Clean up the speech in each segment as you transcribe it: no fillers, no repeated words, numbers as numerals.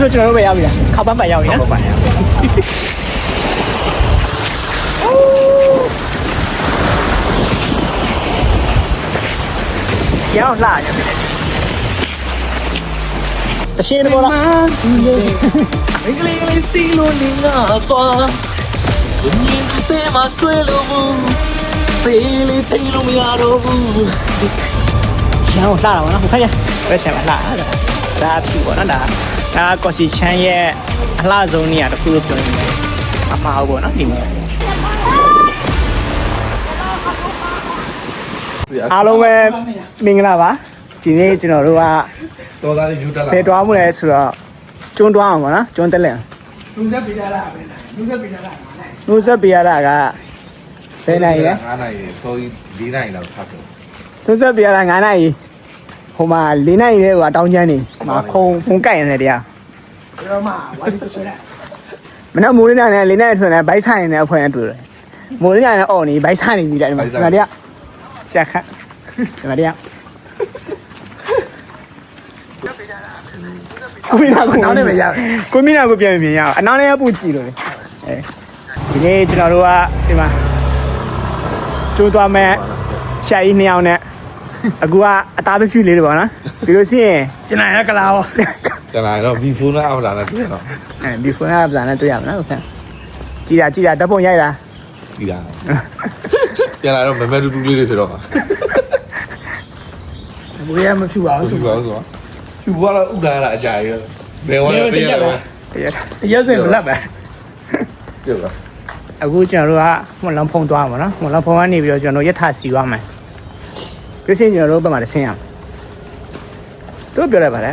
ဆိုကျွန်တော်တို့ပဲရောက်ပြီလားခောက်ပန်းပန်ရောက်ပြီနော်ခောက်ပန်းရောက်ရောက်လာတယ်အရှင်းတော့လားအင်္ဂလိပ်လေးစီလို့နေငါသွားလူမြင်တဲ့မှာဆွဲလို့သေးလေးထိန်လို့မရတော့ဘူးရောက်လာတော့နော်ဟိုခက်ရပဲဆက်ပါလာဒါဖြူပေါ့နော်ဒါကော်စီချမ်းရဲ့အလှဆုံးနေရာတစ်ခုလို့ပြောနေတယ်အမှားပေါ့နော်ဒီမှာအားလုံးပဲမင်္ဂလာပါဒီနေ့ကျွန်တော်တို့ကတော်သားလေးယူတက်လာဖယ်တွားမှုလဲဆိုတော့ကျွန်းတွားအောင်ပေါ့နော်ကျွန်းတက်လက်လူဆက်ပေးရတာပဲလူဆက်ပေးရတာလူဆက်ပေးရတာကဘယ်နိုင်လဲ9နိုင်ဆို4နိုင်လောက်ဖတ်တယ်လူဆက်ပေးရတာ9နိုင်ဟိုမှာ4နိုင်လေးဟိုအတောင်းချမ်းနေမှာခုံကြိုက်နေတယ်တရားကျွန်တော်မှဝါဒီဆိုရမနေ့မိုးရင်းနဲ့4နိုင်ထွင်လဲဘိုက်ဆိုင်နေအဖွဲ့နဲ့တွေ့တယ်မိုးရင်းနဲ့အော်နေဘိုက်ဆိုင်နေပြီလားဒီမှာတရားဆက်ခတ်ဒီမှာတရားကိုမင်းနာကိုနောက်နဲ့ပဲရကိုမင်းနာကိုပြန်ပြင်ရအောင်အနောက်နဲ့ပူကြည့်လို့လေအဲဒီနေ့ကျွန်တော်တို့ကဒီမှာကျိုးသွားမဲ့ဆရာကြီး2ယောက်နဲ့အခုကအသားဖြူလေးတွေပေါ့နော်ပြီးလို့ရှိရင်ကျွန်တော်ရကလာရောကျွန်တော်တော့ဘီဖူးနဲ့အောက်လာနဲ့တွေ့တော့ဘီဖူးနဲ့အောက်လာနဲ့တွေ့ရမှာနော်ဟုတ်ကဲ့ကြည်တာဓာတ်ပုံရိုက်တာကြည်တာပြန်လာတော့မမဲတူတူလေးတွေဖြစ်တော့ဘယ်ရမဖြူပါဘူးဆိုတော့ဖြူကတော့ဥဒါရအကြာကြီးဘယ်ဝါလဲပြရလဲတရားစင်မလက်ပဲပြုတ်လားအခုကျွန်တော်တို့ကမွန်လန်းဖုံသွားမှာနော်မွန်လန်းဖုံကနေပြီးတော့ကျွန်တော်ရထစီသွားမယ်ပြည့်စင်ကျွန်တော်တို့ဘက်မှာဆင်းရအောင်တို့ပြောရပါလေ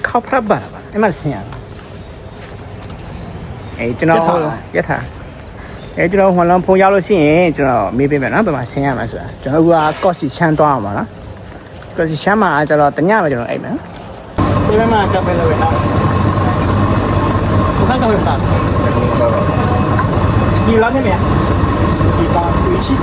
ခောက်ဖတ်ပါလားအဲ့မှာဆင်းရအောင်ကျွန်တော်ရထကျွန်တော်မွန်လန်းဖုံရောက်လို့ရှိရင်ကျွန်တော်မေးပေးမယ်နော်ဘယ်မှာဆင်းရမှာဆိုတာကျွန်တော်ကကော့စီချမ်းသွားအောင်ပါနော်ကော့စီချမ်းမှာကျွန်တော်တညပဲကျွန်တော်အိပ်မယ်ဆေးဘက်မှာကပ်ပဲလို့ရတာဘယ်ကပ်ပဲတာဒီလာနေမယ်ဒီပါဝီချီ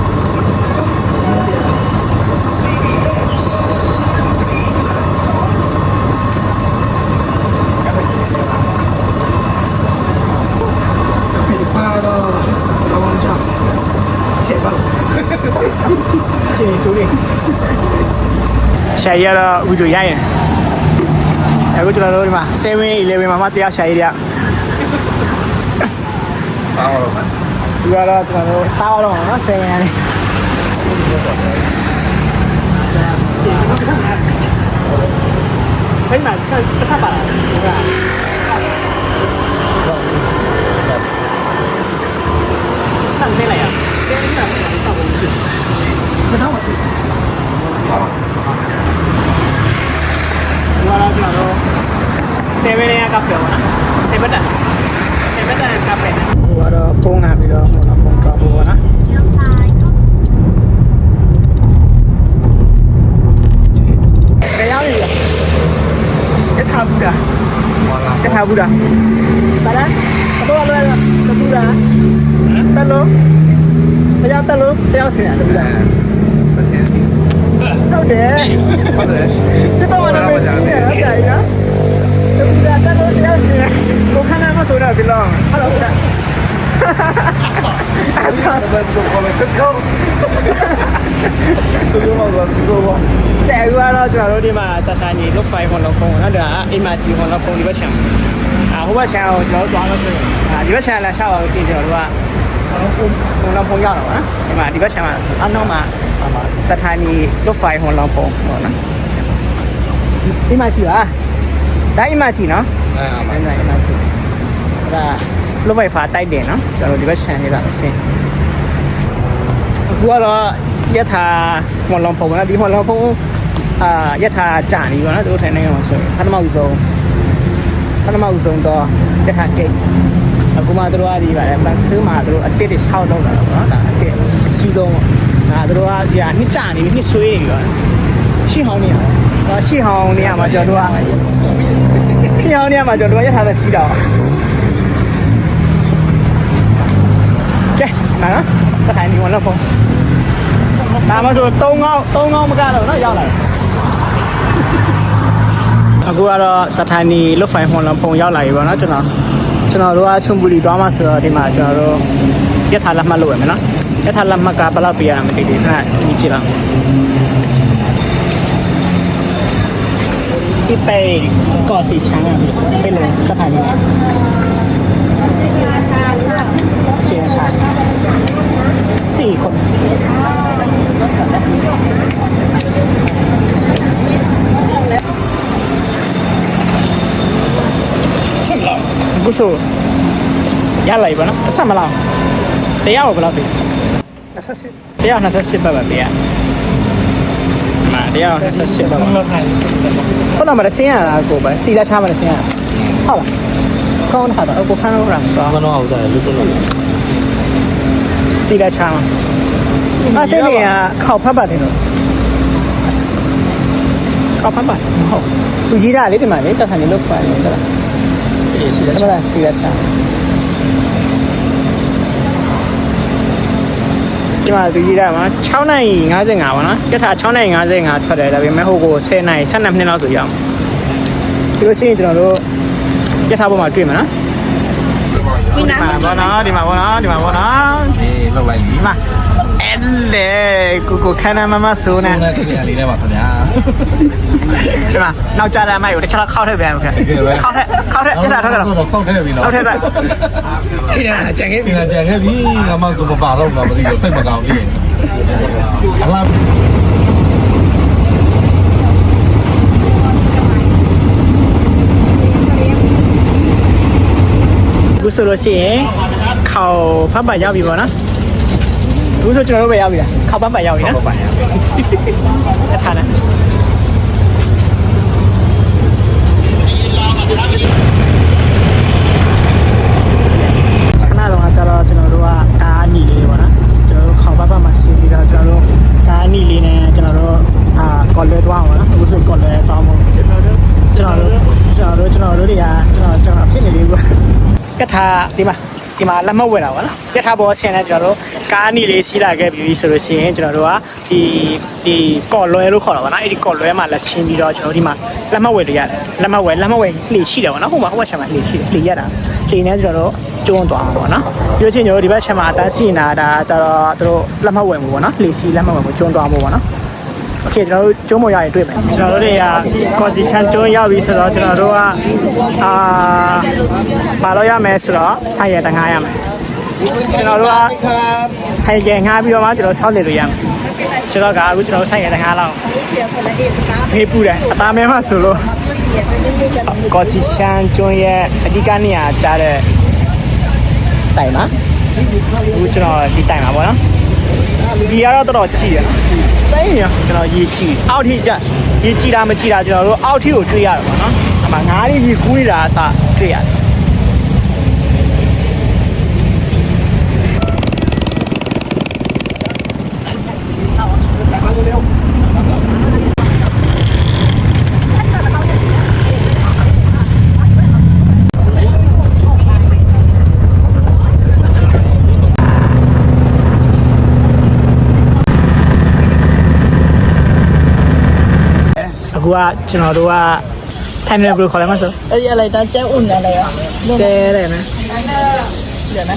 ရှာရတော့ဝီဒီယိုရိုက်ရင်အခုကျွန်တော်တို့ဒီမှာ7-11မှာမှတရားရှာရရစားတော့မယ်ဒီကတော့ကျွန်တော်တို့စားတော့နော်7ရနေဖိမဆက်ပါလားဆန်သေးလိုက်ရတဲ့နေ့ကတော့တော့ဘူးမတော့ဘူးဒီကတော့ကျွန်တော်တို့7ရကဖော်နော်7တန်ကဖေးကိုကတော့ပုံနာပြီးတော့ပုံတော့ဘောနော်တရားရည်ရထားဘူးလားရထားဘူးလားဘာလဲတော့လွယ်တဘူးလားတက်လို့တရားတက်လို့တရားဆင်ရတယ်ဘူးလားမဆင်းဘူးဟုတ်တယ်ဒီတော့လည်းမင်းရတာကြာရတဘူးလားတက်လို့တရားဆင်ကိုခဏမှဆိုတာပြီလားဟုတ်လားအားချာဘယ်လိုကောတော့သူတို့ကတော့စိုးတော့တဲ့ကတော့ကျွန်တော်တို့ဒီမှာစတာနီလုတ်ဖိုင်ဟွန်လောက်ဖုန်းနော်ဒါအိမ်မှာဒီဟွန်လောက်ဖုန်းဒီဘက်ချမ်းဟိုဘက်ချမ်းကိုကျွန်တော်တို့သွားလို့ဆိုဒီဘက်ချမ်းလာရှာပါလို့ရှိရင်ကျွန်တော်တို့ကဟွန်လောက်ဖုန်းရတော့နော်ဒီမှာဒီဘက်ချမ်းမှာအနောက်မှာစတာနီလုတ်ဖိုင်ဟွန်လောက်ဖုန်းဟုတ်နော်ဒီမှာရှိပါဒါအိမ်မှာရှိနော်အိမ်မှာရှိဒါလုတ်ဖိုင်ဖာတိုက်တယ်နော်ကျွန်တော်တို့ဒီဘက်ချမ်းနေတာဆင်းအခုကတော့ယထာဟွန်လောင်ဖုံကဒီဟွန်လောင်ဖုံယထာကြာနေပြီနော်သူတို့ထိုင်နေအောင်ဆိုရင်ပထမဦးဆုံးတော့ယထာကိတ်အခုမှသူတို့ကဒီပါတယ်ဘန်ဆူမှာသူတို့အတစ်တွေ6လောက်လာတော့နော်ဒါအတစ်အကြီးဆုံးဒါသူတို့ကဒီကနှစ်ကြာနေပြီနှစ်ဆွေးနေပြီတော့ရှင်းဟောင်းနေရတော့ရှင်းဟောင်းနေရမှာကျွန်တော်တို့ကရှင်းဟောင်းနေရမှာကျွန်တော်တို့ကယထာပဲစီးတော့ကဲနော်စထိုင်နေဟွန်လောင်ဖုံဒါမှဆို3ကောင်းမကတော့နော်ရောက်လာတယ် အခုကတော့စထာနီလွတ်ဖိုင်ဟွန်လုံဖုံရောက်လာပြီပေါ့နော်ကျွန်တော်တို့ကချုံပူလီသွားမှဆိုတော့ဒီမှာကျွန်တော်တို့ရထားလက်မှတ်လုပ်ရမယ်နော်ရထားလက်မှတ်ကဘယ်လောက်ပေးရမလဲဒီခဏကြည့်လောက်ဒီပဲကောစီချမ်းပဲလို့စထာနီရှင်းရှာ4 คนအခုဆိုရလိုက်ပါနော်အဆက်မလားတရားဘယ်လောက်ပေး28တရား28ပါပေးရမှာတရား28ပါခုနကမစင်းရတာကိုပဲစီလာချားမစင်းရတာဟုတ်လားကောင်းတာတော့ကိုခန်းလို့ရတာ မနောအောင်စားလူကတော့ စီလာချားမှာအစင်းနေကခောက်ဖတ်ပါတယ်လို့ခောက်ဖတ်ပါဟုတ်သူကြီးတာလေးဒီမှာလေးစက်ဆန်လေးလောက်ပါတယ်ဟုတ်လားအေးစီလာချားစီလာချားဒီမှာသူကြီးတာမှာ6:55ပါနော်ပြထား6:55ထွက်တယ်ဒါပေမဲ့ဟိုကို10:12မိနစ်လောက်ဆိုရအောင်ဒီလိုစီရင်ကျွန်တော်တို့ပြထားပေါ်မှာတွေ့မှာနော်ဒီမှာဘောနော်ဒီမှာဘောနော်ဒီမှာဘောနော် အေးလောက်လိုက်ပြီ ဒီမှာအဲ့လေကိုခဏမမဆိုးနေ နဲ့တကယ်လေးနဲ့ပါခင်ဗျာ ဒီမှာနောက်ကြတာမိုက်ကိုတစ်ချက်လောက်ခောက်ထည့်ပြန်ဦးခင်ခောက်ထည့်ပြထားထားကြတော့ ခောက်ထည့်ပြီနော် ခောက်ထည့်လိုက် ထင်ရကြံခဲ့ ဒီကကြံခဲ့ပြီငါမှစမပါတော့ဘူးမသိဘူးစိတ်မကောင်းဘူးအလား အခုဆိုလို့ရှိရင်ခေါက်ဖတ်ပါရောက်ပြီပေါ့နော်အခုဆိုကျွန်တော်တို့ပဲရောက်ပြီလားခေါက်ဖတ်ပါရောက်ပြီနော်ဟုတ်ပါရဲ့အထားနဲ့ခဏတော့ကျတော့ကျွန်တော်တို့ကကားအနီလေးပေါ့နော်ကျွန်တော်တို့ခေါက်ဖတ်ပါမှာရှင်းပြီးတော့ကျွန်တော်တို့ကားအနီလေးနဲ့ကျွန်တော်တို့ကော်လဲသွားအောင်နော်အခုဆိုကော်လဲသွားအောင်ကျွန်တော်တို့တွေကကျွန်တော်ဖြစ်နေပြီကွာကထားဒီမှာလက်မဝဲတာပါနော်ကထားပေါ်ဆင်းနေကျွန်တော်တို့ကားအနီလေးစီးလာခဲ့ပြီဆိုလို့ရှိရင်ကျွန်တော်တို့ကဒီကော်လွဲလို့ခေါ်တာပါနော်အဲ့ဒီကော်လွဲမှာလက်ရှင်းပြီးတော့ကျွန်တော်ဒီမှာလက်မဝဲတွေရတယ်လက်မဝဲလှေရှိတယ်ပါနော်ဟိုမှာချက်မှာလှေရှိတယ်လှေရတာလှေနဲ့ကျွန်တော်တို့ကျုံးသွားမှာပေါ့နော်ပြီးလို့ရှိရင်ကျွန်တော်ဒီဘက်ချက်မှာအတန်းစီနာတာကျတော့တို့လက်မဝဲမှုပေါ့နော်လှေစီလက်မဝဲမှုကျုံးသွားမှုပေါ့နော်โอเคကျွန်တော်တို့ကျုံးမရရင်တွေ့မယ်ကျွန်တော်တို့တွေကကော်စီချန်ကျုံးရောက်ပြီဆိုတော့ကျွန်တော်တို့ကပါလို့ရမယ်ဆိုတော့ဆိုင်ရတငှားရမယ်ကျွန်တော်တို့ကဆိုင်ကငှားပြီးတော့မှကျွန်တော်ဆောက်နေလို့ရမယ်ဆိုတော့ကအခုကျွန်တော်ဆိုင်ရတငှားလောက်ဖေးပူတယ်အသားမဲမှဆိုလို့ကော်စီချန်ကျုံးရဲ့အဓိကနေရာကြားတဲ့တိုင်မှာအခုကျွန်တော်ဒီတိုင်မှာပေါ့နော်ဒီကတော့တော်တော်ကြည့်ရစိမ့်ရကျွန်တော်ရေးကြည့်အောက်ထိကြရေးကြည့်တာမကြည့်တာကျွန်တော်တို့အောက်ထိကိုတွေ့ရတာပေါ့နော်အမှငါးလေးကြီးကူးနေတာအစတွေ့ရတယ်အခုကကျွန်တော်တို့ကဆိုင်နယ်ဘယ်လိုခေါ်လဲမဆိုအဲ့ဒီအလိုက်တာကျဲဥနေလေရောကျဲတယ်နော်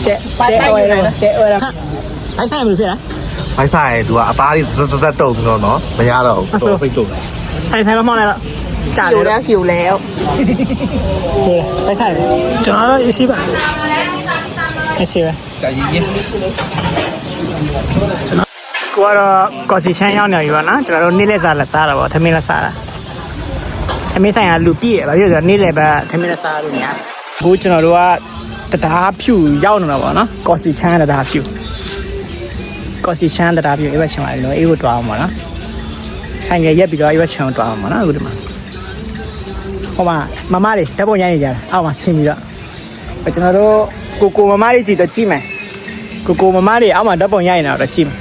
ကျဲအော်ရကျဲအော်ရအိုင်ဆိုင်ဘယ်လိုဖြစ်လဲ ဖိုက်ဆိုင်သူကအသားလေးဇက်တုံပြီးတော့နော်မရတော့ဘူးဖိတ်တုံ ဆိုင်မမောင်းလိုက်တော့ကြာတယ် ဖြူလဲ ပဲဆိုင်ကျွန်တော်တို့အစီပါအစီပါ ကြာကြီးကြီး ကိုကတော့ကော်စီချမ်းရောက်နေပြီပါနော်ကျွန်တော်တို့နေ့လက်စားလက်စားတာပေါ့သမင်းလက်စားတာသမင်းဆိုင်ကလူပြည့်ရပါပြီဆိုတော့နေ့လက်ပဲသမင်းလက်စားလို့ညာအခုကျွန်တော်တို့ကတရားဖြူရောက်နေတာပေါ့နော်ကော်စီချမ်းတရားဖြူကော်စီချမ်းတရားဖြူအဲ့ဘက်ချင်ပါလို့အေးကိုတွားအောင်ပါနော်ဆိုင်ငယ်ရက်ပြီးတော့အဲ့ဘက်ချင်အောင်တွားအောင်ပါနော်အခုဒီမှာဟိုမှာမမတွေဓာတ်ပုံရိုက်နေကြတာအောက်မှာဆင်းပြီးတော့ကျွန်တော်တို့ကိုမမတွေစီတော့ကြည့်မယ်ကိုမမတွေအောက်မှာဓာတ်ပုံရိုက်နေတာတော့ကြည့်မယ်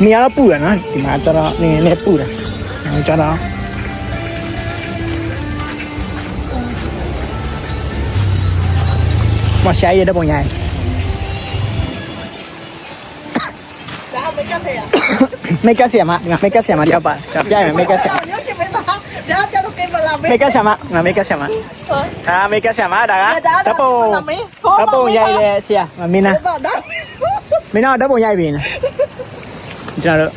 နေရာတော့ပူတယ်နော်ဒီမှာကျတော့နေနေပူတယ်ကျတော့မရှာရတဲ့ပုံရိုက်没干谁呀？ မိတ်ကက်ဆီယမမိတ်ကက်ဆီယမတယောက်ပါကျွန်တော်ပြရမယ်မိတ်ကက်ဆီယမ 你要去没他，然后叫他给我拉 မိတ်ကက်ဆီယမမိတ်ကက်ဆီယမမိတ်ကက်ဆီယမဒါကဓပုံရိုက်ရဲဆရာမင်းနာ 爸的。 မင်းနာဓပုံရိုက်ပြီလားကျွန်တော်တို့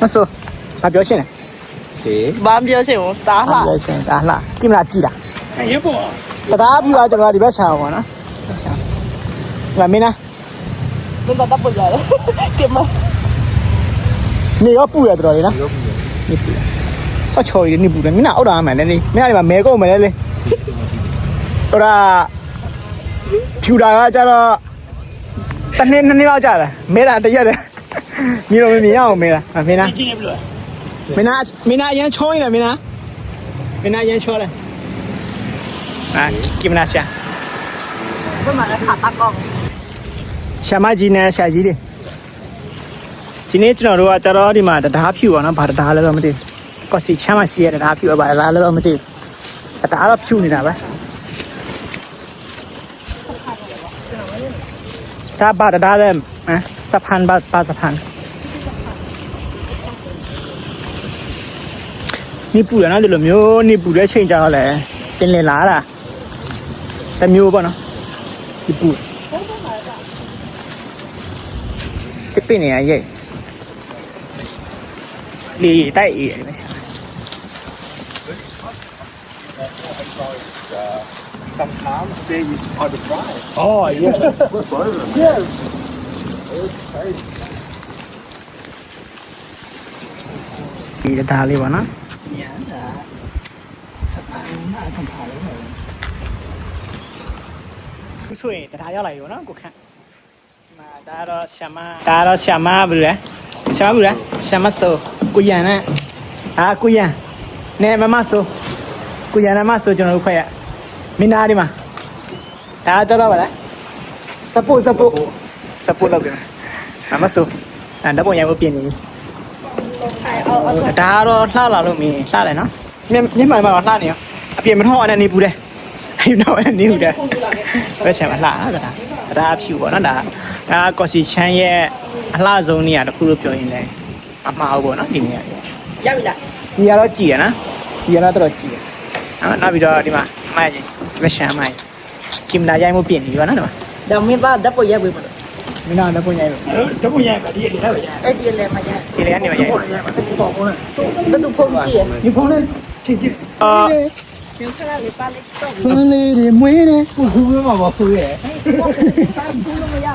မဆိုဘာပြောရှင်းလဲ 妈表情我打 ဘာ 他 ပြော。ရှင်းဒါလှကြည့်မလားကြည့်တာ ရေပေါ် တရားပြူကကျွန်တော်ဒီဘက်ရှာပါနော်ရှာမင်းနာ 跟他打不来了，给吗？ နေရောပူရတော်လေးနော်နေပူဆော့ချော်ရနေပူတယ်မင်းနာအောက်တာမှန်တယ်နေမင်းနာဒီမှာမဲကုန်မယ်လေဟိုဒါဖြူတာကကြတော့တစ်နှစ်နှစ်နှစ်လောက်ကြာတယ်မဲတာတရက်တယ်မြေတော့မမြင်ရအောင်မဲတာမင်းနာ ကြည့်နေပြီလား မင်းနာအရင်ချောနေတယ်မင်းနာအရင်ချောတယ်ကိမနာရှာ 不买了卡大杠。 ရှာမကြီးနဲ့ရှာကြီးတွေဒီနေ့ကျွန်တော်တို့ကကြတော့ဒီမှာတရားဖြူပါနော်ဘာတရားလဲတော့မသိဘူးကော့စီချမ်းမရှိရတရားဖြူပါလားလဲတော့မသိဘူးတရားတော့ဖြူနေတာပဲဒါဘာတရားလဲစပန်ဘာစပန်နေပူရနော်ဒီလိုမျိုးနေပူတဲ့ချိန်ကြတော့လေတင်လင်လာတာတမျိုးပေါ့နော်ဒီပူ这边呢也，你带也没啥。 Sometimes they are the fry. 哦耶， Yes. 你的大力吧呢？不错诶，他要来有呢，我看。ဒါတော့ရှာမဘူးလေရှာမဘူးလေရှာမဆိုကိုရန်နဲ့ကိုရန်နဲ့မမဆိုကိုရန်နဲ့မဆိုကျွန်တော်တို့ဖွဲ့ရမင်းသားဒီမှာဒါတော့ပါလားစပို့လုပ်ပြန်မဆိုဓပုံရိုက်ဖို့ပြင်နေပြီဒါတော့လှလာလို့မင်းလှတယ်နော်မျက်မှန်မှာတော့လှနေရောအပြင်မထောက်အောင်နေပူတယ်အဲ့တော့နေပူတယ်ဘယ်ချက်မှာလှတာဒါဖြူပေါ့နော်ဒါကော်စီချမ်းရဲ့အလှဆုံးနေရာတစ်ခုလို့ပြောရင်လည်းအမှားဘူးပေါ့နော်ဒီနေရာ 要不然， ဒီကတော့ကြည်ရနော်ဒီကတော့တော်ကြည်ရနောက်ပြီးတော့ဒီမှာမိုက်ကြီးမရှမ်းမိုက်ကင်မရာရိုက်မှုပြင်နေပြီနော်ဒီမှာ 咱没把打不也不嘛， မင်းတော့ပုံရိုက်လို့ ဓပုံရိုက်ပါဒီလေပဲရိုက် 哎，别来嘛呀， ဒီလေကနေမရိုက်ဘူး ဒီပေါ်ပေါ်နဲ့ 都碰见， ဒီဖုန်းနဲ့ချိန်ချင်း အော် 就看到你把你照 ဖန်လေးတွေမွေးတယ် ဟိုဟိုးမှာပါဖူးရဲ့ 三不那么样，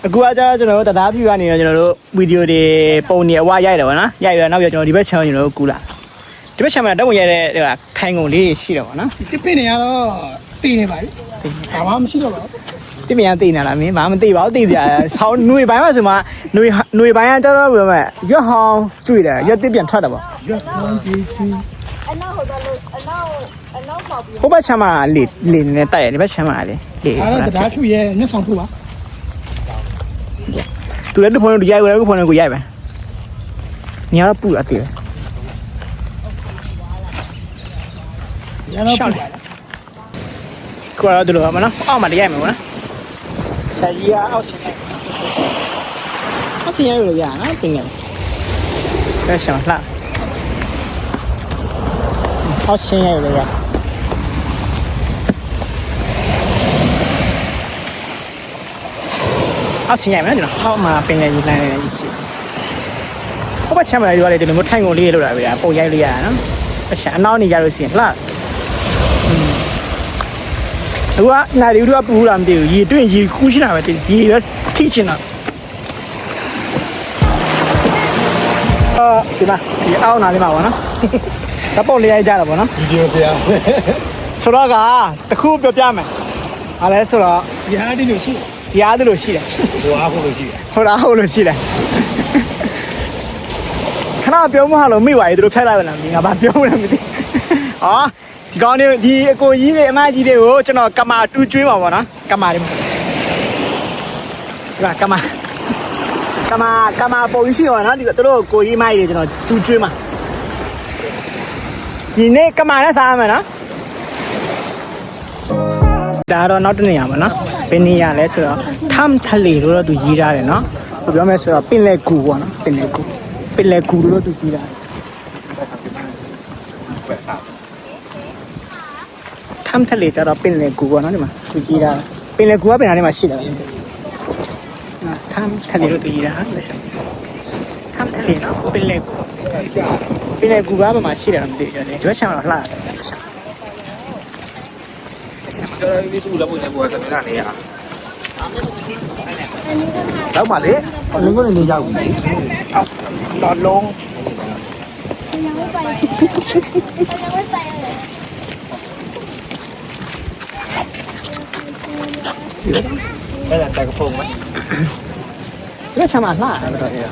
အခုကကျတော့ကျွန်တော်တို့တရားပြူကနေကျွန်တော်တို့ဗီဒီယိုတွေပုံနေအဝရိုက်တယ်ဗောနော်ရိုက်ရတော့နောက်ပြီးကျွန်တော်ဒီဘက် channel ကျွန်တော်တို့ကူလာဒီဘက် channel မှာဓပုံရိုက်တဲ့ခိုင်ကုန်လေးရှိတယ်ဗောနော် ဒီပင်းနေရတော့တည်နေပါပြီဘာမှမရှိတော့ပါဘူး တိမယန်သိနေလားမင်းဘာမှမသိပါဘူးသိစရာဆောင်းຫນွေပိုင်းမှာဆိုမှຫນွေပိုင်းကကျတော့ဘယ်မှာရွက်ဟောင်းကျွေတယ်ရွက်တစ်ပြန်ထွက်တယ်ဗော ရွက်ကောင်းကြီးချင်း 哎，那好的了，那毛病， ဟိုဘက် channel မှာလေနေတိုက်တယ်ဒီဘက် channel မှာလေ အဲ့ဒါတရားဖြူရဲ့မျက်ဆောင်ဖြူပါ သူလည်းဒီဖုန်းကိုရိုက်ဝင်ကိုဖုန်းကိုရိုက်ပဲညတော့ပူလာသေးတယ် ရတော့ ရှောက်တယ်ကိုကတော့ဒီလိုပါမနော်အောက်မှာတရိုက်မယ်ဗောနော်ဆာကြီးကအောက်ဆင်းလိုက်အောက်ဆင်းရိုက်လို့ရနော်တင်တယ်ဒါရှောင်းလှအောက်ဆင်းရိုက်လို့ရအောက်ဆင်းရိုက်မယ်နော်ကျွန်တော်အောက်မှာပင်လယ်ကြီးလမ်းနေတယ်ကြည့်ဟိုဘက်ချမ်းမလာရွာလေဒီလိုမျိုးထိုင်ကုန်လေးလို့လာပြီပုံရိုက်လို့ရတာနော်အရှာအနောက်နေကြလို့ရှိရင်လှသူကနာရီတို့ကပူလာမသိဘူးရေတွင်ရေခူးရှင်းတာပဲရေပဲထိရှင်းတာဒီမှာဒီအောက်နာလေးမှာပေါ့နော်ဓပုံလေးရိုက်ကြတာပေါ့နော် ဗီဒီယိုဆရာ ဆိုတော့ကတခုပြောပြမယ်အားလဲဆိုတော့ ရာဒီလိုရှိ ရားတယ်လို့ရှိတယ် ဟိုအားဖို့လို့ရှိတယ် ဟုတ်လားဟုတ်လို့ရှိတယ်ခဏပြောမှလို့မိပါရေသူတို့ဖျက်လိုက်လားမင်းငါဘာပြောမှလည်းမသိဟောဒီကောင်းနေဒီအကိုကြီးတွေအမကြီးတွေကိုကျွန်တော်ကမာတူးကျွေးပါပေါ့နော်ကမာတွေဒီမှာကမာပုံရှိရောနော်ဒီတို့ကိုကြီးမိုက်တွေကျွန်တော်တူးကျွေးမှာဒီနေ့ကမာနဲ့စားရမယ်နော်ဒါတော့နောက်တနေရာပါနော် ဘယ်နေရာလဲဆိုတော့ထမ်ထလီလို့တော့သူရေးထားတယ်နော်ဘယ်ပြောမလဲဆိုတော့ပင်လယ်ကူပေါ့နော်ပင်လယ်ကူလို့သူရေးထားတယ်ထမ်ထလီကျတော့ပင်လယ်ကူပေါ့နော်ဒီမှာသူရေးထားတယ်ပင်လယ်ကူကပင်နားထဲမှာရှိတယ်ထမ်ထလီလို့သူရေးထားတယ်ထမ်ထလီနော်ပင်လယ်ကူကဘာမှရှိတယ်မသိဘူးဒီဘက်ချမ်းတော့လှတယ် ကျွန်တော်ဒီတူလာဖို့နေပေါ်သမီးကနေရတော့မှလေလင်းကနေရောက်ပြီ တော့လုံးအဲ့ဒါတကဖုံးမဒီချမ်းမှာလှတယ်တော့ရ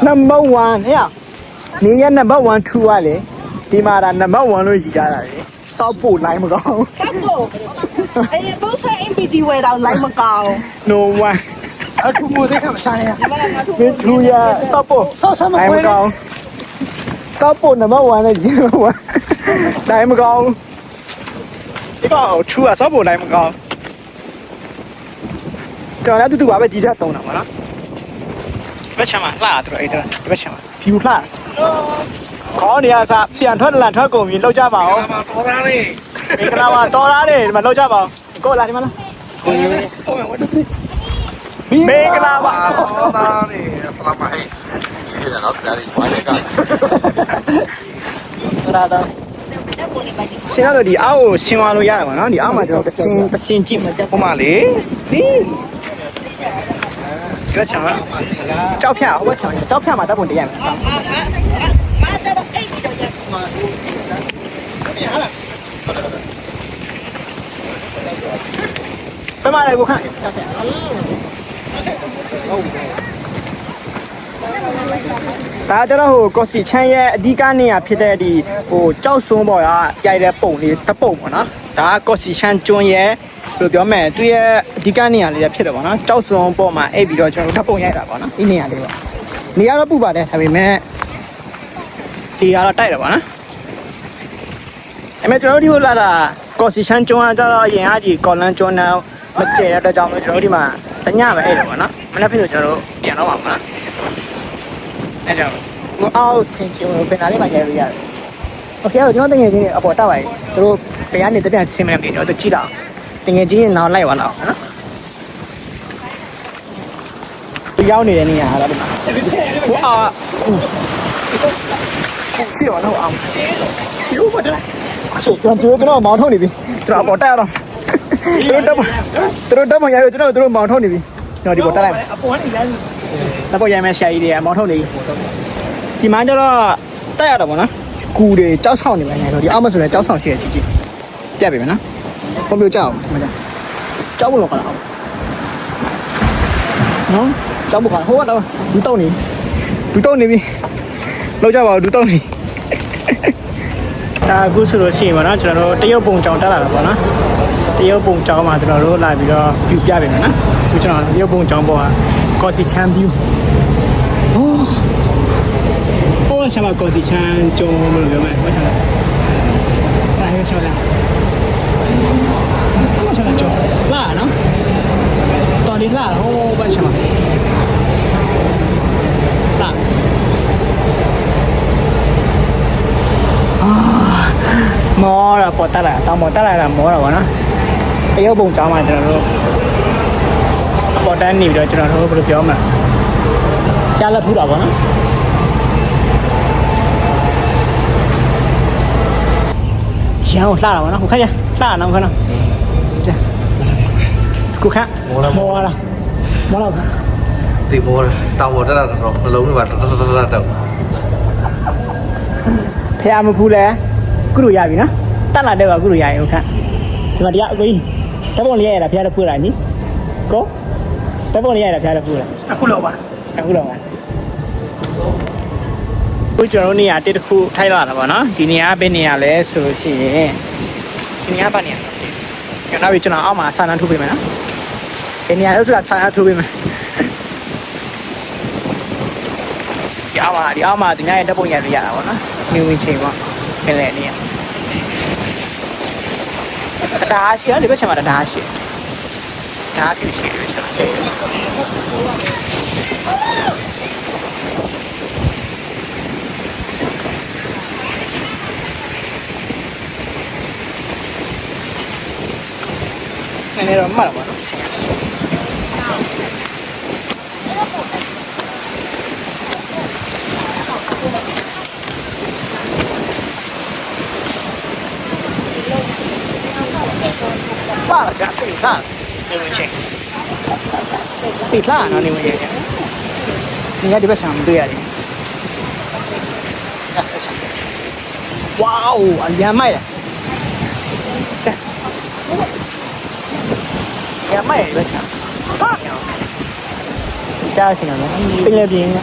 number 1ဟဲ့နေရ number 1 2อ่ะလေဒီမှာဒါ number 1လို့ကြီးကြတာလေစောက်ဖို့လိုင်းမကောင်း ကပ်ဖို့အေးတော့ဆိုင် MPD ဝယ်တော့လိုက်မကောင်း no one အခုမိုးတဲ့ကမဆိုင်ရ ဘယ်သူရစောက်ဖို့ ဆောက်ဆမ်းမ လိုင်း ခွဲ မကောင်းစောက်ဖို့ number 1နဲ့ကြီးလို့လိုင်းမကောင်းဒီကောင်ထူอ่ะစောက်ဖို့လိုင်းမကောင်းကျွန်တော်လည်းတူတူပါပဲကြီးကြတုံးတာပါနော်ဘယ်ချမ်းမှာလှတယ်အဲ့ဒါဒီဘက်ချမ်းမှာ view လှခေါင်းနေရစားပြန်ထွက်လန်ထွက်ကုန်ပြီလောက်ကြပါအောင် ပေါ်သားလေး မင်္ဂလာပါတော်သားတယ်ဒီမှာလောက်ကြပါအောင်ကိုလာဒီမှာလားမင်္ဂလာပါ ပေါ်သားလေးအစလာမဟဲ့ဒီတော့ဒါလေးဘာလဲက ရာသာရှင်းတော့ဒီအောက်ကိုရှင်းသွားလို့ရတယ်ပါနော်ဒီအောက်မှာကျွန်တော်တစင်ကြည့်မှာကြက် ဟိုမှာလေဒီ ကြက်ချောင်းကြောက်ဖြတ်ဟိုဘက်ချောင်းကြောက်ဖြတ်မှာတပ်ပုံတရရမယ် ငါကြတော့အိတ်ပြီးတော့ရ ဘယ်မှာလဲကိုခန့်ဒါကြတော့ဟိုကော်စီချမ်းရဲ့အဓိကနေရဖြစ်တဲ့ဒီဟိုကြောက်စွန်းပေါ်ကရိုက်တဲ့ပုံလေးတပုံပေါ့နော်ဒါကကော်စီချမ်းကျွန်းရဲ့လို့ပြောမယ်သူရဲ့အဓိကနေရလေးဖြစ်တယ်ပေါ့နော်ကြောက်စွန်းပေါ်မှာအိပ်ပြီးတော့ကျွန်တော်တို့တပုံရိုက်တာပေါ့နော်ဒီနေရာလေးပေါ့နေရာတော့ပူပါတယ်ဒါပေမဲ့ဒီကတော့တိုက်တယ်ပေါ့နော်အဲ့မဲ့ကျွန်တော်တို့ဒီဟိုလာတာကော်စီချမ်းကျွန်းကကြတော့အရင်ကဒီကော်လန်ကျွန်းနဲ့မကျဲတဲ့အတွက်ကြောင့်လို့ကျွန်တော်တို့ဒီမှာတညပဲအိပ်တယ်ပေါ့နော်မနေ့ကဆိုကျွန်တော်တို့ပြန်တော့ပါမှာအဲ့ကြောင့်ကိုအောက်ဆင်ချင်လို့ပင်နာလေးမှရဲလို့ရတယ်โอเคကျွန်တော်တကယ်ချင်းအပေါ်တက်ပါပြီသူတို့ဘယ်ကနေတပြန်ဆင်မလဲမသိဘူးကျွန်တော်ကြည့်တော့တကယ်ချင်းနောက်လိုက်ပါတော့နော်ဒီရောက်နေတဲ့နေရာဟာဒီမှာဟိုအာစီရောတော့အောင်ယူပါတော့ကျွန်တော်မောင်းထုတ်နေပြီကျွန်တော်အပေါ်တက်ရတော့သူတို့တက်မှရရကျွန်တော်မောင်းထုတ်နေပြီကျွန်တော်ဒီပေါ်တက်လိုက် အပေါ်ကနေလိုက် တော့ပေါ်ရမယ်ရှာကြီးတွေမောင်းထုတ်နေဒီမှာကျတော့တက်ရတော့ဗောနော်ကူတွေကြောက်ဆောင်နေမှနေတော့ဒီအောက်မဆိုလဲကြောက်ဆောင်ရှိရကြည့်ကြည့်ပြတ်ပြီမနော်ကွန်ပျူတာကြောက်မကြကြောက်ဘူးလို့ခေါ်တာနော်ကြောက်ဘူးခေါ်ဟိုကတော့ဒူတောင်းနေပြီလောက်ကြပါဦးဒူတောင်းနေဒါအခုဆိုလို့ရှိရင်ဗောနော်ကျွန်တော်တို့တရုတ်ပုံကြောင်တက်လာတာဗောနော်တရုတ်ပုံကြောင်မှာကျွန်တော်တို့လာပြီးတော့ပြပြပြီမယ်နော်အခုကျွန်တော်တရုတ်ပုံကြောင်ပေါ်ကကော်စီချမ်ပြူဟိုဆရာမကော်စီချမ်ကျုံလို့ပြောမယ်ဟုတ်လားဒါဟဲ့ဆောလာဟုတ်ဆောလာကျုံလာနော်တော်ဒီလာဟိုဘာဆရာမလာမောရပေါ်တက်လာတောင်ပေါ်တက်လာတာမောတာဗောနော်တရုတ်ပုံကြောင်းမှာကျွန်တော်တို့ပေါ်တန်းနေပြီးတော့ကျွန်တော်တို့ဘယ်လိုပြောမလဲကြားလက်ဖူးတာဗောနော်ရအောင်လှတာဗောနော်ခုခက်ရလှတာနော်ခက်နော်ကြာခုခက်မောလာမောလာ ဒီဘောတောင်ပေါ်တက်လာတော့နှလုံးတွေပါတတ်တော့ ဖះမဖူးလဲကုလို့ရပြီနော်တက်လာတဲ့ကကုလို့ရရင်ဟုတ်ခက်ဒီမှာတရားအကိုကြီးဓာတ်ပုံလေးရတာဖះတော့ဖူးတာညီကိုဓာတ်ပုံလေးရတာဖះတော့ဖူးတာ အခုလောက်ပါ အခုတော့ပါခုကျွန်တော်တို့နေရာတစ်ခုထိုက်လာတာပေါ့နော်ဒီနေရာဘယ်နေရာလဲဆိုလို့ရှိရင်ဒီနေရာဘာနေရာကျွန်တော်အောက်မှာစာတန်းထုတ်ပေးမယ်နော်ဒီနေရာလို့ဆိုတာစာတန်းထုတ်ပေးမယ်ဒီအောက်မှာဒီညရဲ့ဓာတ်ပုံရရရတာပေါ့နော်မြူဝင်ချိန်ပေါ့ခက်တဲ့နေရာ တရားရှိတယ်ဒီဘက်ချမ်းမှာတရားရှိတရားပြည့်ရှိတယ်ချက်ကျေနည်းတော့မှတ်တော့ပါနော်ပါကြပြီဟာနေဝင်ချင်းတိလာနော်နေဝင်ရဲ့နေရဒီဘက်ဆောင်တွေ့ရတယ်ဝေါအရမ်းမိုက်ရမ်းမိုက်ဒီဘက်ဆောင်ကြားရှင်နော်ပင်လယ်ပြင်က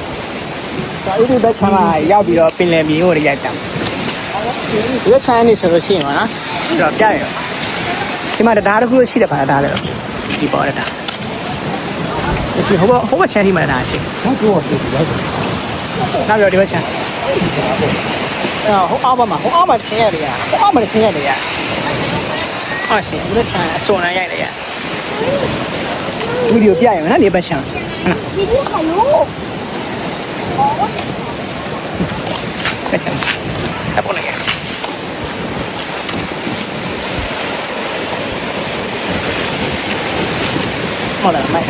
ဒါဥဒ္ဒဘက်ဆောင်မှာရောက်ပြီးတော့ပင်လယ်ပြင်ကိုရိုက်တာဒီဘက်ဆောင်နေဆိုလို့ရှိရင်နော်ကျွန်တော်ပြရအောင်ဒီမှာတရားတစ်ခုရှိတယ်ပါတရားလေဒီပေါ်တာဒီဟိုဘချန်ဒီမှာတရားရှိဟုတ်ကောရှိတယ်နောက်ပြီးဒီဘချန်ဟိုအောက်မှာချင်းရတယ်ဟိုအောက်မှာချင်းရတယ်အားရှိဒီဘချန်အစုံနဲ့ရိုက်တယ်ဗီဒီယိုပြရမယ်နော်ဒီဘချန်ဗီဒီယိုခိုင်လို့ဘချန်အပေါ်နေဟုတ်တယ်မိုက်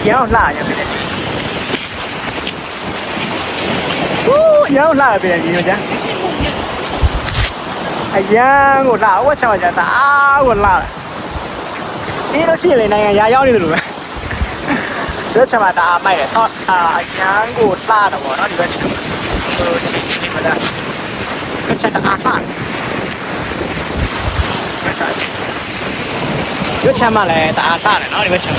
ရောင်းလာရပြီရောင်းလာပြီဒီလိုကြာအရန်ကိုလာဝတ်ချောင်းကြတာအားကိုလာဒီလိုရှိလေနိုင်ငံရာရောက်နေတယ်လို့ပဲဒီချက်မှာဒါမိုက်တယ်ဆော့အရန်ကိုလာတော့ဗောနော်ဒီဘက်ရှိလို့ချင်းနေမှာကချက်တာအားကချက်ရွှေချမ်းမလဲတအားတာတယ်နော်ဒီဘက်ချက်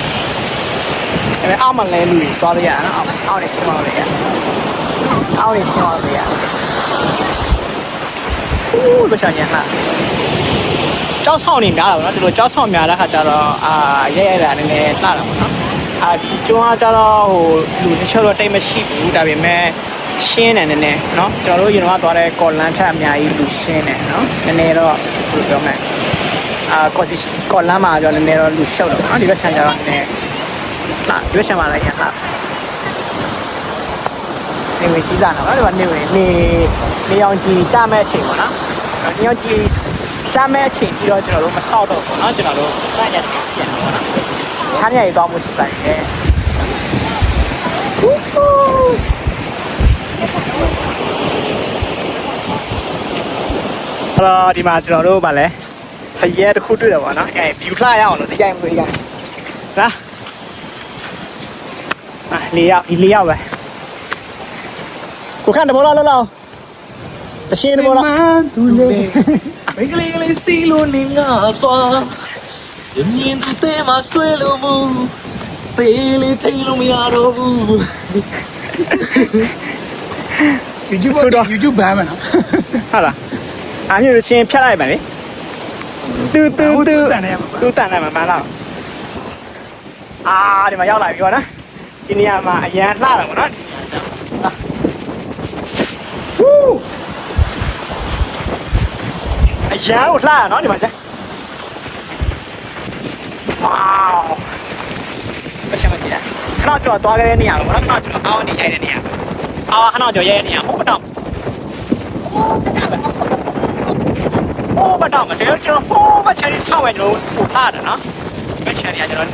အဲ့အောက်မှာလဲလူသွားလို့ရနော်အောက်နေဆင်းသွားလို့ရအောက်နေဆင်းသွားလို့ရဦးဘယ်ချက်ညဟာကြောက်ဆောင်နေများတာဗောနော်ဒီလိုကြောက်ဆောင်များတဲ့ခါကျတော့ရဲရဲတာနည်းနည်းလှတာဗောနော်ဒီကျွန်းကကျတော့ဟိုလူတချို့တော့တိတ်မရှိဘူးဒါပေမဲ့ရှင်းတယ်နည်းနည်းเนาะကျွန်တော်တို့ရင်တော့သွားတဲ့ကော်လန်ထက်အများကြီးလူရှင်းတယ်เนาะနည်းနည်းတော့ဘယ်လိုပြောမလဲကော်လန်မှာကျွန်တော်နည်းနည်းတော့လူရှုပ်တော့เนาะဒီဘက်ဆန်ကြတော့နည်းနည်းဟာဒီဘက်ဆန်မှာလည်းရဟာနေဝင်စီးစားနော်ဒီမှာနေအောင်ကြည့်ကြမဲ့အချိန်ပေါ့နော်နေအောင်ကြည့်ကြမဲ့အချိန်ပြီးတော့ကျွန်တော်တို့မဆောက်တော့ဘူးเนาะကျွန်တော်တို့စရတဲ့ပြန်တော့နော်ချမ်းရည်သွားမှုရှိပါတယ်ဒီမှာကျွန်တော်တို့ဗာလဲဖရဲတစ်ခုတွေ့တယ်ပေါ့နော်အဲ view လှရအောင်လို့တရားမွေးရလားလေးရောက်ပဲကိုခန့်တဘောလောက်တရှင်းတဘောလောက်သူလေးမိကလေးကလေးစီလိုနေငါသွားမြင်သူတဲမှာဆွဲလို့မူတေးလေးထိန်လို့မရတော့ဘူး YouTube ဘန်မယ်နော်ဟုတ်လားအားမျိုးရှင်းဖြတ်လိုက်ပါလေတူတန်နေမှာမလားဒီမှာရောက်လာပြီပေါ့နော်ဒီနေရာမှာအရန်လှတာပေါ့နော်ဝူးအရန်ကိုလှတာနော်ဒီမှာကျဝေါဘယ်ချက်မှကြည့်ခဏကျော်သွားကြတဲ့နေရာပေါ့နော်ခဏကျော်အောင်းနေရိုက်တဲ့နေရာခဏကျော်ရိုက်တဲ့နေရာဟုတ်တော့ဘတ်တော့မတယ်ကျွန်တော်ဟိုးဘက်ချန်လေးဆောက်မယ်ကျွန်တော်ပို့ထားတယ်နော်ဒီဘက်ချန်လေးကကျွန်တော်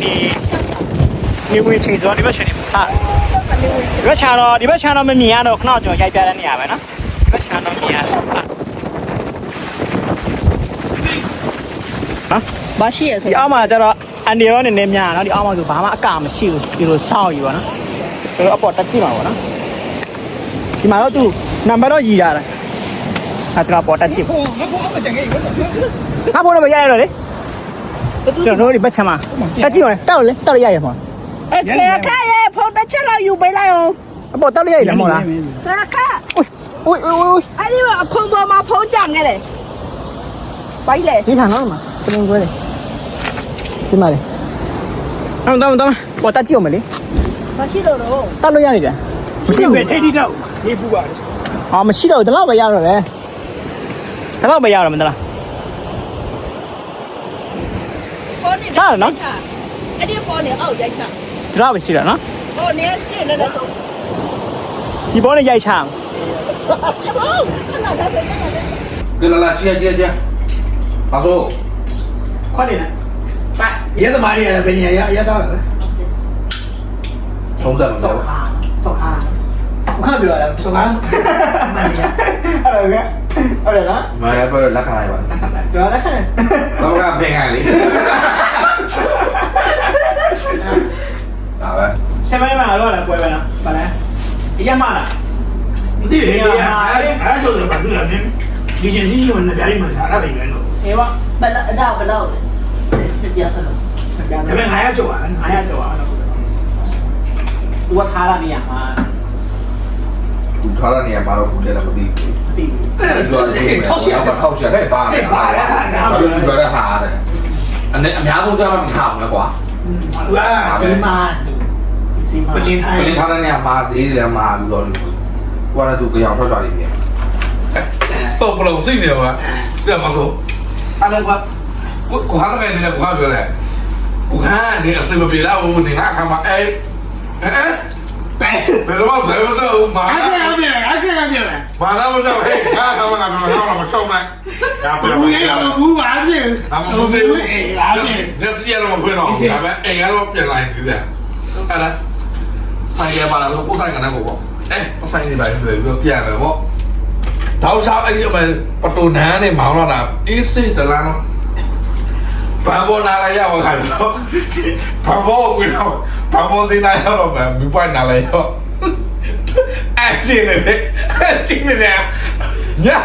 နေဝင်ချိန်ဆိုတော့ဒီဘက်ချန်လေးပို့ထားတယ်ဒီဘက်ချန်တော့မမြင်ရတော့ခဏကျွန်တော်ရိုက်ပြတဲ့နေရာပဲနော်ဒီဘက်ချန်တော့မြင်ရတယ်နော်ဘာရှိရဆိုဒီအောက်မှာကျတော့အန်ဒီရောနည်းနည်းများနော်ဒီအောက်မှာဆိုဘာမှအကာမရှိဘူးဒီလိုစောင့်ယူပါနော်ဒီလိုအပေါ်တက်ကြည့်ပါဘောနော်ဒီမှာတော့သူနံပါတ်တော့ရည်ရတယ်အဲ့ဒါပေါ်တက်ကြည့်ဟာပေါ်တော့မရရတော့လေကျွန်တော်တို့ဒီဘက်ချမ်းမှာတက်ကြည့်ပါလေတောက်လေရရမှာ ခါရဲ့ဖုန်းတစ်ချက်လောက်ယူပေးလိုက်အောင် အပေါ်တောက်ရရတယ်မဟုတ်လားဆရာခါအိုးအဲ့ဒီအခုပေါ်မှာဖုန်းကြံခဲ့တယ်ဘိုက်လေဒီထားနော်မှာကျွန်တော်ပြောတယ်ဒီမှာလေတောင်းပေါ်တက်ကြည့်အောင်မလေးမရှိတော့တောက်လို့ရနေတယ် မသိဘူး ထိတ်ထိတော့ဒီပူပါ အာမရှိတော့ဒီလောက်ပဲရတော့တယ်ဒီလောက်ပဲရတော့မလား ပေါ်နေအဲ့ဒီပေါ်နေအောက်ရိုက်ချ ဒီလောက်ပဲရှိတော့နော် ပေါ်နေရှင်းနေတယ်တော့ ဒီဘောနဲ့ရိုက်ချအောင် အဲ့ဒါပဲအဲ့ဒါပဲ 对了，接，他说 ခွက်နေတယ် ရဲသမားတွေကဘယ်နေရာရတော့လဲ 从这了， စောက်ခါဘခပြောရတာ စောက်ခါမှန်နေရ အဲ့ဒါကဟုတ်တယ်နော် 妈呀，不是拉开来吧？ ကျွန်တော်လည်းခက် 咱们看偏开里。哪位？ ဆက်မိုင်းမှာတော့လည်းပွဲပဲနော်ဗါလဲအရက်မလား မသိဘူးလေအဲ့ဆိုတော့ဘာလို့လဲဒီချင်းစီးဝင်နေကြတယ်မှာစားတာပဲလို့ အေးပါ ဘယ်လောက်လဲပြစလို့ ဒါပေမဲ့900ကျော်อ่ะ900ကျော်อ่ะ သူကထားတာနေရမှာ 我穿了你也马上不见了，不对。 မသိဘူး 掏钱吧，掏钱太扒了，他就觉得哈的。俺များဆုံးကြတော့မထားဘူးလေကွာ သူကစီမာ စီမ ပလင်ထိုင် ပလင်ထားတဲ့နေရာမှာဈေးတွေလည်းမှာပြီးတော့ကွာလည်းသူကြောင်ထွက်ကြတယ်ပြန်တော့ဘလို့စိတ်နေပါပြမဆိုအဲ့တော့ကိုဟာတဲ့နေကိုဟာပြောလေကိုဟာဒီအစမပြေလာဘူးနေငါခါမှာဘယ်လိုမှဘယ်လိုဆိုမှာ အဲ့ဒါပြည့်လဲ ဘာသာမဆိုဟဲ့ငါခါမှာငါတော့မရှောင်းနိုင်ဒါပြ ဘူးရဘူးပါပြည့် အမဘူးဘူးအေးအားဖြင့်လက်စီရတော့မဖွင့်တော့ဘူးဒါပေမဲ့အိမ်ကတော့ပြန်လာနေတယ်အဲ့ဒါဆိုင်ရပါလားလို့ကိုဆိုင်ကနေပေါ့ဆိုင်နေပါပြီပြီးပြန်မယ်ပေါ့တောက်စားအဲ့ဒီပဲပတူနန်းနဲ့မောင်းလာတာအေးစိတ်တလားဘာဘောနာလာရအောင်ခိုင်းတော့ဘာဘောကိုတော့ဘာဘောစင်းလာရတော့ပဲမိပွိုင်းနာလာရောအဲ့ကျင်းနေတယ်ညာ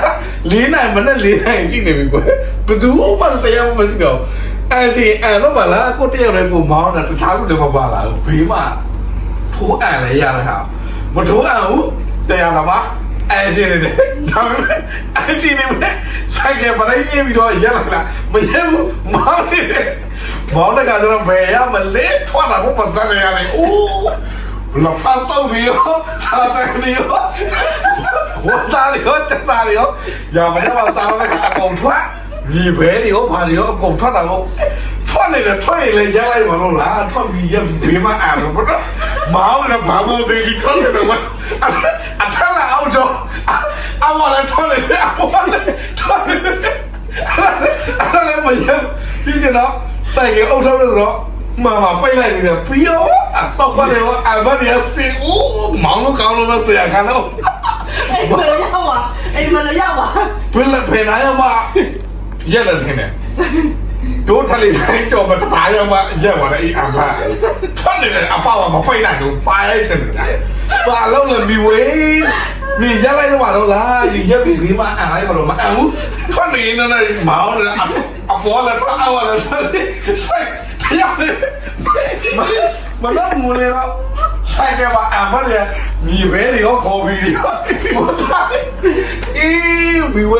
လေးနိုင်မနဲ့လေးနိုင်ကြည့်နေပြီကွယ်ဘယ်သူမှတရားမရှိတော့အဲ့ဒီအဲ့တော့မလားကိုတယောက်လည်းကိုမောင်းတာတခြားလူတွေမပါလာဘူးဘေးမှာထိုးအံလည်းရတာဟာမထိုးအံဘူးတရားလားပါအဲ့ဒီနေတယ်ဒါပေမဲ့အဲ့ဒီနေမဲ့ဆိုင်ကပရိုင်းပြီးတော့ရလာလားမရဘူးမောင်းနေတယ်မောင်းတဲ့ကကျတော့ဘယ်ရမလဲထွက်လာဖို့မစမ်းရရတယ်အိုး老胖豆皮哟，茶山的哟，我打的哟，真打的哟，要不然把三个给狗串，你白的哟，怕的哟，狗串的哟，串的了，原来我都拿串皮也别嘛俺了，不是，毛的爬不进去，看的我，他来澳洲，我来串的，串的没有，毕竟呢，三个澳洲的时候。妈妈背来的不要啊！少过来我俺们也是哦，忙碌搞了么事呀？看到，အဲ့မလို့ရပါအဲ့မလို့ရပါ 不是陪男人嘛，也能听的。都他里来叫我们打呀嘛，也我的一安排，穿的人啊，爸爸嘛背那种白真的，完了了你喂，你原来就完了啦，你也比你嘛俺还不了嘛俺我穿的人那毛的啊婆了穿啊我了穿的晒。要的，我那木来了，晒个吧，俺们的米白的要烤皮的，我操！咦，米味，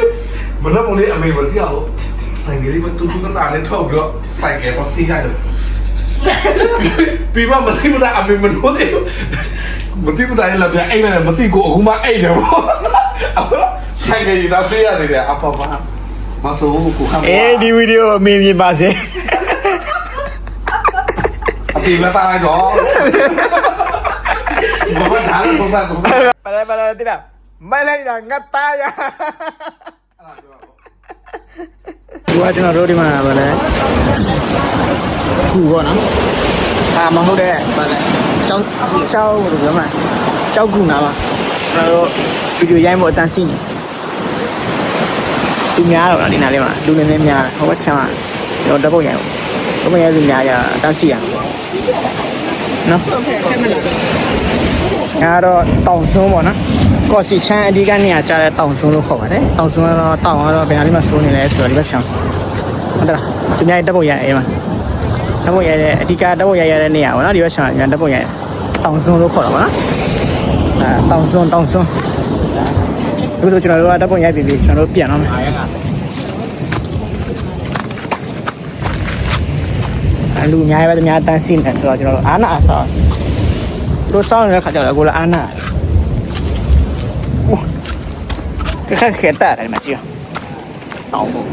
我那木的俺们不掉了，晒个里面都是个大的臭着，晒个到膝盖的，比嘛没听不到俺们没多的，没听不到那边哎那没听过，我妈哎的不，晒个一到膝盖的了，阿爸爸，马上我顾看。အေးဒီဗီဒီယိုအမေမြင်ပါစေ tìm ra tay đó mà vẫn thắng không ra ပါလဲတိလားမိုက်လိုက်တာငတ်သားရဒီကကျွန်တော်တို့ဒီမှာဗါလဲခုပေါ့နော်ဟာမဟုတ်တဲ့ဗါလဲကြောက်လို့ပြောမှာကြောက်ကူနာပါကျွန်တော်တို့ဗီဒီယိုရိုက်ဖို့အတန်းစီနေသူများတော့ဒီနားလေးမှာလူနေနေများဟိုဘက်ဆမ်းမှာကျွန်တော်ဓာတ်ပုံရိုက်ဖို့ဘယ်မှာလူများရအတန်းစီရနော်အဲ့တော့တောင်ဆုံးပေါ့နော်ကော့စီချမ်းအဓိကနေရာကြားတဲ့တောင်ဆုံးလို့ခေါ်ပါတယ်တောင်ဆုံးကတော့တောင်ကတော့ဘယ်ဟာလေးမှာစိုးနေလဲဆိုတော့ဒီဘက်ချမ်းဟုတ်တယ်လားသူများတက်ဖို့ရအေးမှာတက်ဖို့ရတဲ့အဓိကတက်ဖို့ရတဲ့နေရာပေါ့နော်ဒီဘက်ချမ်းကတက်ဖို့ရတောင်ဆုံးလို့ခေါ်တာပေါ့နော်တောင်ဆုံးအခုဆိုကျွန်တော်တို့ကတက်ဖို့ရပြီကျွန်တော်တို့ပြန်တော့မယ်လူအများပဲသူများတန်းစီနေဆိုတော့ကျွန်တော်တို့အာနာဆောင်းတို့စောင်းနေတဲ့ခါကျတော့ကိုလည်းအာနာ ခက်ခဲတာတယ်မကြည့်အောင်ပေါ့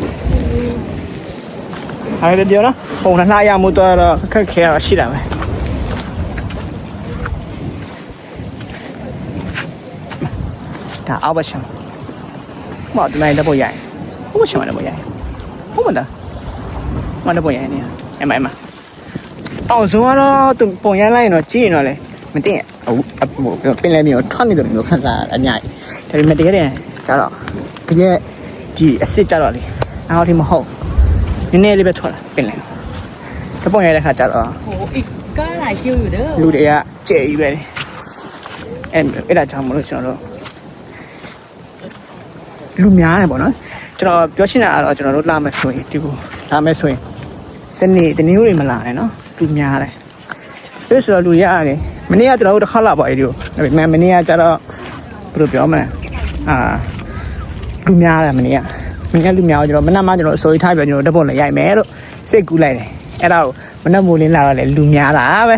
အဲ့ဒါပြောနော်ပုံနဲ့လှရမှုတော့ခက်ခဲရရှိတာပဲဒါအောက်ပါချင်မတ်နိုင်တော့ရိုင်ဟုတ်ချင်တယ်ပေါ့ရိုင်ဟုတ်မလားမတော့ပေါ့ရိုင်နေအမအောင်ဆုံးကတော့သူပုံရလိုက်ရင်တော့ကြည့်ရင်တော့လေမသိရင်ဟိုပင်လည်းမျိုးထွက်နေတယ်မျိုးခက်တာအများကြီးဒါပေမဲ့တကယ်တည်းကျတော့တကယ်ဒီအစ်စ်ကြတော့လေအားထိမဟုတ်နည်းနည်းလေးပဲထွက်လာပင်လည်းတပုံရတဲ့ခါကျတော့ ဟိုအိကားလာရှိอยู่เด้อ လူတွေကကြဲကြီးပဲအဲ့ဒါကြောင့်မလို့ကျွန်တော်တို့လူများတယ်ပေါ့နော်ကျွန်တော်ပြောချင်တာကတော့ကျွန်တော်တို့လာမယ်ဆိုရင်ဒီကိုလာမယ်ဆိုရင်စနေတနင်္ဂနွေတွေမလာနဲ့နော်လူများတယ်ပြီးဆိုတော့လူရတယ်မနေ့ကကျွန်တော်တို့တစ်ခါလာပေါ့အဲ့ဒီကိုဒါပေမဲ့မနေ့ကကျတော့ဘယ်လိုပြောမလဲလူများတယ်မနေ့ကလူများကိုကျွန်တော်မနက်မှကျွန်တော်အစိုးရထားပြကျွန်တော်တက်ဖို့လည်းရိုက်မယ်လို့စိတ်ကူးလိုက်တယ်အဲ့ဒါကိုမနက်မိုးလင်းလာတော့လေလူများတာပဲ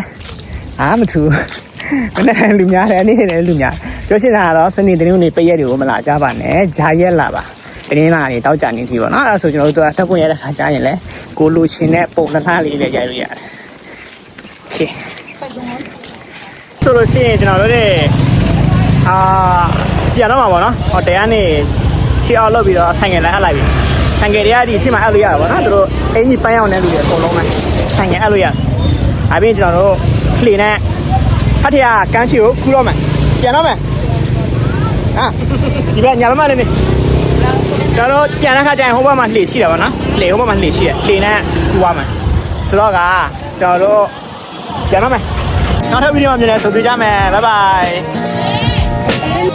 မထူမနက်လူများတယ်အနေနဲ့လူများပြောချင်တာကတော့စနေတနင်္ဂနွေပိတ်ရက်တွေကိုမလာကြပါနဲ့ဂျာရက်လာပါတင်းလာနေတောက်ကြနေပြီပေါ့နော်အဲ့ဒါဆိုကျွန်တော်တို့တက်ဖို့ရတဲ့ခါကြားရင်လေကိုလိုချင်တဲ့ပုံနှလားလေးလည်းရိုက်လို့ရတယ်โอเคဆိုလို့ရှိရင်ကျွန်တော်တို့ပြန်တော့မှာပေါ့နော်ဟိုတဲကနေချီအောင်လုပ်ပြီးတော့ဆိုင်ငယ်လည်းအပ်လိုက်ပြီဆိုင်ငယ်တွေကဒီအချိန်မှာအပ်လို့ရတာပေါ့နော်သူတို့အင်ကြီးပန်းရောက်နေလူတွေအကုန်လုံးပဲဆိုင်ငယ်အပ်လို့ရအပြင်ကျွန်တော်တို့လှေနဲ့ဖတ်ထရကန်းချီကိုခူးတော့မယ်ပြန်တော့မယ်ဒီဘက်ညာဘက်မှာနေကျွန်တော်ပြန်တဲ့ခါကျရင်ဟိုဘက်မှာလှေရှိတယ်ပေါ့နော်လှေဟိုဘက်မှာလှေရှိတယ်လှေနဲ့ခူးသွားမယ်ဆိုတော့ကကျွန်တော်တို့ပြန်တော့မယ်နောက်ထပ်ဗီဒီယိုမှာမြင်နေဆိုပြကြမယ်ဘိုင်ဘိုင်